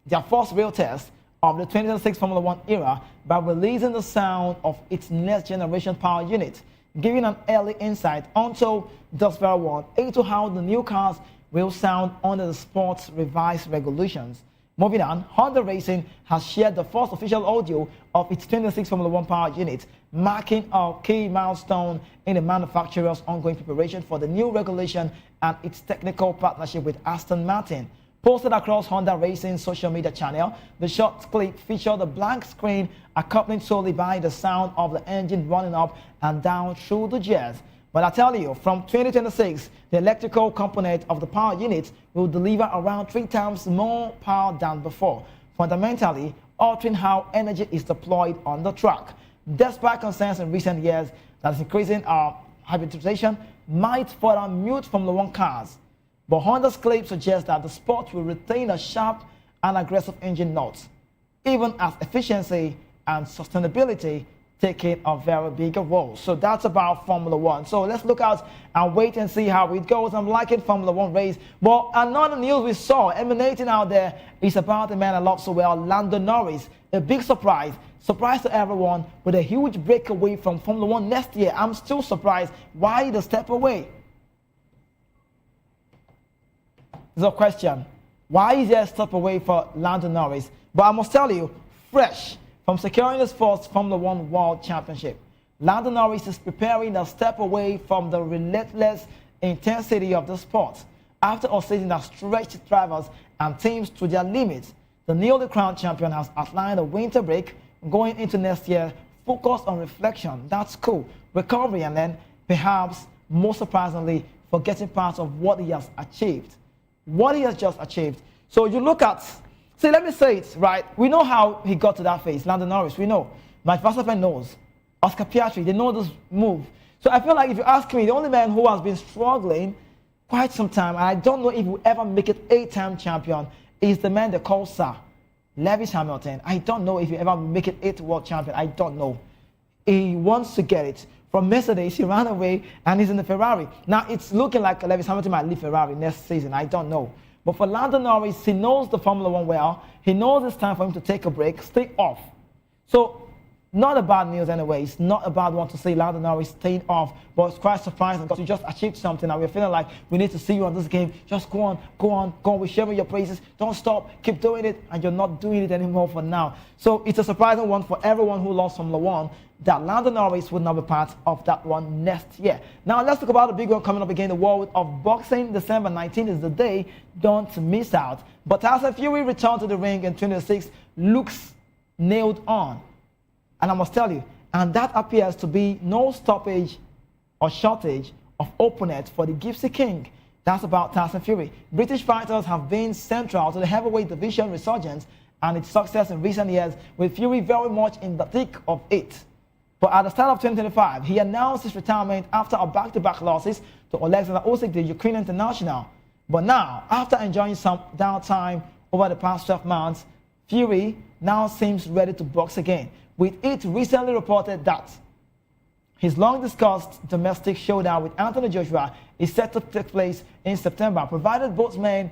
their first real test of the 2026 Formula One era by releasing the sound of its next generation power unit, giving an early insight onto this very one into how the new cars will sound under the sport's revised regulations. Moving on, Honda Racing has shared the first official audio of its 2026 Formula One power unit, marking a key milestone in the manufacturer's ongoing preparation for the new regulation and its technical partnership with Aston Martin. Posted across Honda Racing's social media channel, the short clip featured a blank screen accompanied solely by the sound of the engine running up and down through the gears. But I tell you, from 2026, the electrical component of the power unit will deliver around 3 times more power than before, fundamentally altering how energy is deployed on the track. Despite concerns in recent years that increasing hybridization might further mute Formula One cars, but Honda's claim suggests that the sport will retain a sharp and aggressive engine note, even as efficiency and sustainability taking a very bigger role. So that's about Formula One. So let's look out and wait and see how it goes. I'm liking Formula One race. But another news we saw emanating out there is about the man I love so well, Lando Norris. A big surprise to everyone with a huge breakaway from Formula One next year. I'm still surprised why the step away. There's a question. Why is there a step away for Lando Norris? But I must tell you, fresh from securing his first Formula One World Championship, Lando Norris is preparing a step away from the relentless intensity of the sport. After a season that stretched drivers and teams to their limits, the newly crowned champion has outlined a winter break going into next year focused on reflection. That's cool. Recovery, and then, perhaps most surprisingly, for getting part of what he has achieved. What he has just achieved. So you look at, see, let me say it, right? We know how he got to that phase. Lando Norris, we know. Mike Verstappen knows. Oscar Piastri, they know this move. So I feel like if you ask me, the only man who has been struggling quite some time, and I don't know if he will ever make it 8-time champion, is the man they call Sir Lewis Hamilton. I don't know if he ever make it 8th world champion. I don't know. He wants to get it. From Mercedes, he ran away and he's in the Ferrari. Now, it's looking like Lewis Hamilton might leave Ferrari next season. I don't know. But for Lando Norris, he knows the Formula One well. He knows it's time for him to take a break, stay off. So, not a bad news anyway. It's not a bad one to see Lando Norris staying off. But it's quite surprising because you just achieved something and we're feeling like we need to see you on this game. Just go on, go on, go on. We're sharing your praises. Don't stop. Keep doing it. And you're not doing it anymore for now. So it's a surprising one for everyone who loves Formula One that Lando Norris would not be part of that one next year. Now let's talk about the big one coming up again, the World of Boxing. December 19th is the day. Don't miss out. But Tyson Fury return to the ring in 2026 looks nailed on. And I must tell you, and that appears to be no stoppage or shortage of opponents for the Gypsy King. That's about Tyson Fury. British fighters have been central to the heavyweight division resurgence and its success in recent years, with Fury very much in the thick of it. But at the start of 2025, he announced his retirement after a back-to-back losses to Alexander Usyk, the Ukrainian international. But now, after enjoying some downtime over the past 12 months, Fury now seems ready to box again, with it recently reported that his long-discussed domestic showdown with Anthony Joshua is set to take place in September, provided both men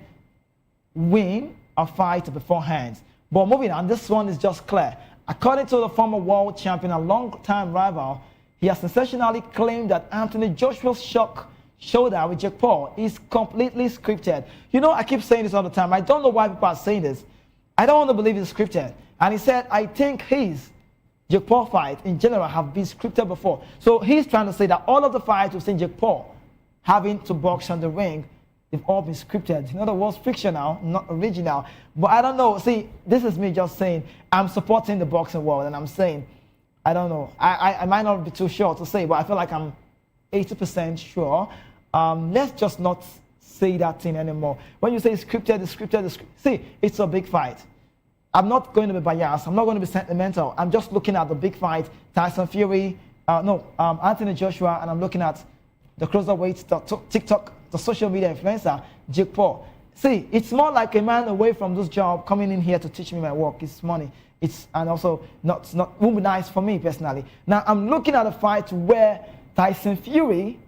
win a fight beforehand. But moving on, this one is just clear. According to the former world champion and long-time rival, he has sensationally claimed that Anthony Joshua's showdown with Jake Paul is completely scripted. You know, I keep saying this all the time. I don't know why people are saying this. I don't want to believe it's scripted. And he said, I think his Jake Paul fight in general have been scripted before. So he's trying to say that all of the fights we've seen Jake Paul having to box on the ring, they've all been scripted. In other words, fictional, not original. But I don't know. See, this is me just saying I'm supporting the boxing world, and I'm saying, I don't know. I might not be too sure to say, but I feel like I'm 80% sure. Let's just not say that thing anymore. When you say scripted, it's scripted, it's scripted. See, it's a big fight. I'm not going to be biased. I'm not going to be sentimental. I'm just looking at the big fight, Tyson Fury, Anthony Joshua, and I'm looking at the cruiserweight, the TikTok, the social media influencer, Jake Paul. See, it's more like a man away from this job coming in here to teach me my work. It's money. And also won't be nice for me personally. Now I'm looking at a fight where Tyson Fury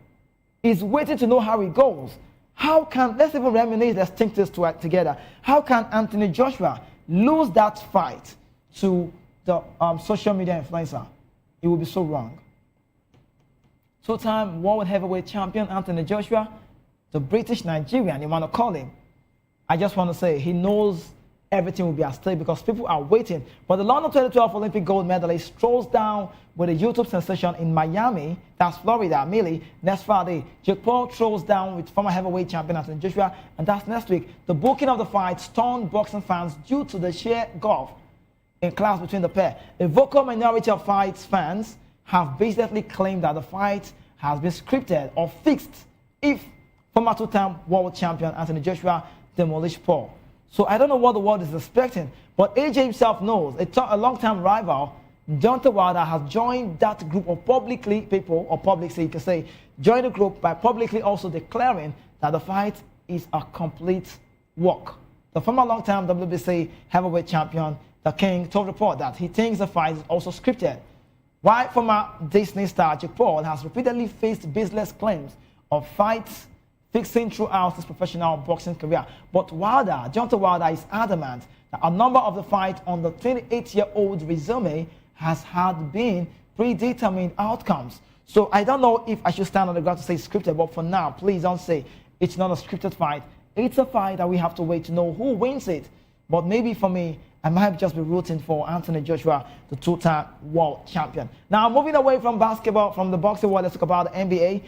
is waiting to know how it goes. How can, let's even reminisce, let's think this together. How can Anthony Joshua lose that fight to the social media influencer? It would be so wrong. Two-time world heavyweight champion Anthony Joshua, the British Nigerian, you want to call him. I just want to say he knows everything will be at stake because people are waiting. But the London 2012 Olympic gold medalist strolls down with a YouTube sensation in Miami, that's Florida, merely next Friday. Jake Paul trolls down with former heavyweight champion Anthony Joshua, and that's next week. The booking of the fight stunned boxing fans due to the sheer gulf in class between the pair. A vocal minority of fights fans have basically claimed that the fight has been scripted or fixed if former two-time world champion Anthony Joshua demolished Paul. So I don't know what the world is expecting, but AJ himself knows. A long-time rival, Deontay Wilder, has joined that group of so you can say, joined the group by publicly also declaring that the fight is a complete walk. The former long-time WBC heavyweight champion, the King, told report that he thinks the fight is also scripted. While former Disney star Jake Paul has repeatedly faced baseless claims of fights fixing throughout his professional boxing career. But Deontay Wilder is adamant that a number of the fights on the 28-year-old resume has had been predetermined outcomes. So I don't know if I should stand on the ground to say scripted, but for now, please don't say it's not a scripted fight. It's a fight that we have to wait to know who wins it. But maybe for me, I might just be rooting for Anthony Joshua, the two-time world champion. Now, moving away from basketball, from the boxing world, let's talk about the NBA.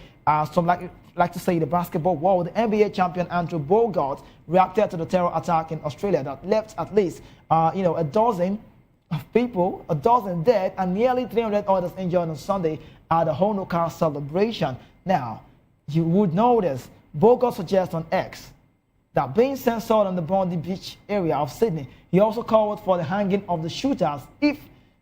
Some like to say the basketball world. The NBA champion Andrew Bogut reacted to the terror attack in Australia that left at least a dozen people, a dozen dead, and nearly 300 others injured on Sunday at the Hanukkah celebration. Now, You would notice Bogarts suggests on X that being censored on the Bondi Beach area of Sydney, he also called for the hanging of the shooters if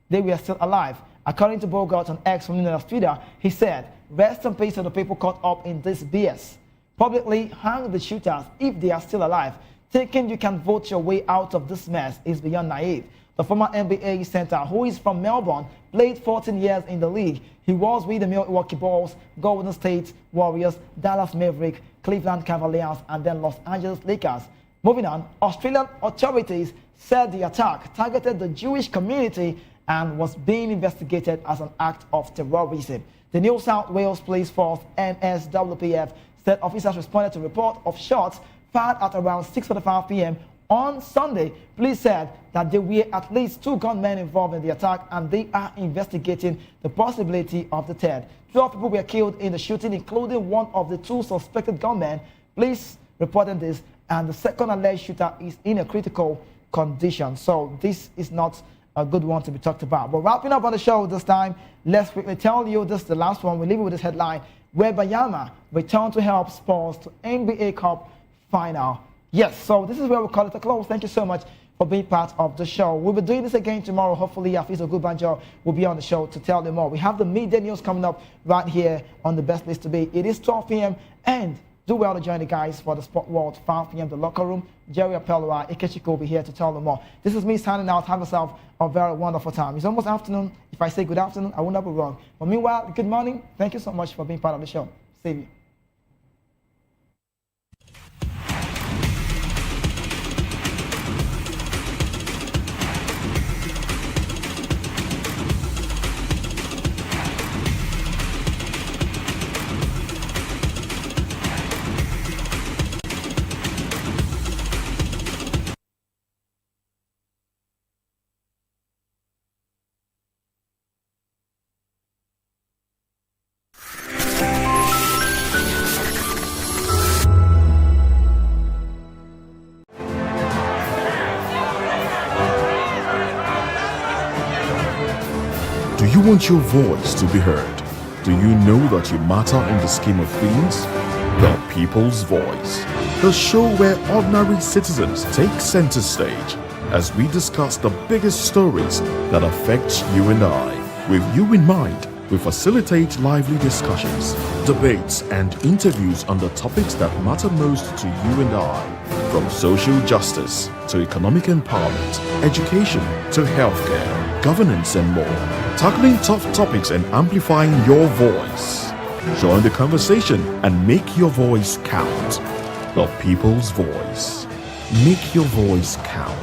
they were still alive. According to Bogarts on X from Twitter, he said, "Rest in peace to the people caught up in this BS. Publicly hang the shooters if they are still alive. Thinking you can vote your way out of this mess is beyond naive." The former NBA center, who is from Melbourne, played 14 years in the league. He was with the Milwaukee Bulls, Golden State Warriors, Dallas Mavericks, Cleveland Cavaliers, and then Los Angeles Lakers. Moving on, Australian authorities said the attack targeted the Jewish community and was being investigated as an act of terrorism. The New South Wales Police Force, NSWPF, said officers responded to report of shots fired at around 6:45 p.m. on Sunday. Police said that there were at least 2 gunmen involved in the attack and they are investigating the possibility of the third. 12 people were killed in the shooting, including one of the 2 suspected gunmen. Police reported this, and the second alleged shooter is in a critical condition. So this is not a good one to be talked about. But wrapping up on the show this time, let's quickly tell you this is the last one. We leave it with this headline, where Bayama returned to help Spurs to NBA Cup final. Yes, so this is where we call it a close. Thank you so much for being part of the show. We'll be doing this again tomorrow. Hopefully, Afiso Gubanjo will be on the show to tell you more. We have the media news coming up right here on the best place to be. It is 12 p.m. and do well to join the guys for the Sport World 5 p.m. The locker room. Jerry Apelua, Ikechiko will be here to tell them more. This is me signing out. Have yourself a very wonderful time. It's almost afternoon. If I say good afternoon, I will not be wrong. But meanwhile, good morning. Thank you so much for being part of the show. See you. Do you want your voice to be heard? Do you know that you matter in the scheme of things? The People's Voice, the show where ordinary citizens take center stage as we discuss the biggest stories that affect you and I. With you in mind, we facilitate lively discussions, debates, and interviews on the topics that matter most to you and I, from social justice to economic empowerment, education to healthcare, governance, and more, tackling tough topics and amplifying your voice. Join the conversation and make your voice count. The People's Voice. Make your voice count.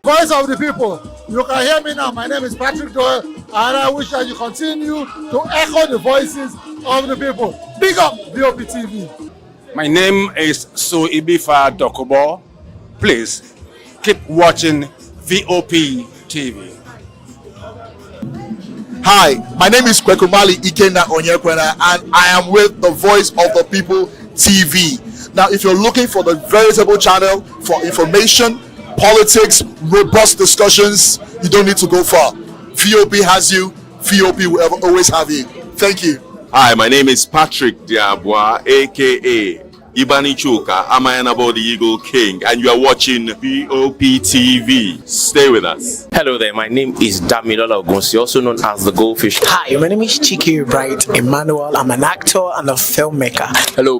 Voice of the people. You can hear me now. My name is Patrick Doyle, and I wish that you continue to echo the voices of the people. Big up VOP TV. My name is Suibifa Dokobo. Please keep watching VOP TV. Hi, my name is Kwekumali Ikenda Onyekwena, and I am with the Voice of the People TV. Now, if you're looking for the veritable channel for information, politics, robust discussions, you don't need to go far. VOP has you. VOP will always have you. Thank you. Hi, my name is Patrick Diabwa, aka Ibani Chuka. I'm the Eagle King, and you are watching VOP TV. Stay with us. Hello there, my name is Damilola Ogunsi, also known as the Goldfish. Hi, my name is Chiki Bright Emmanuel. I'm an actor and a filmmaker. Hello,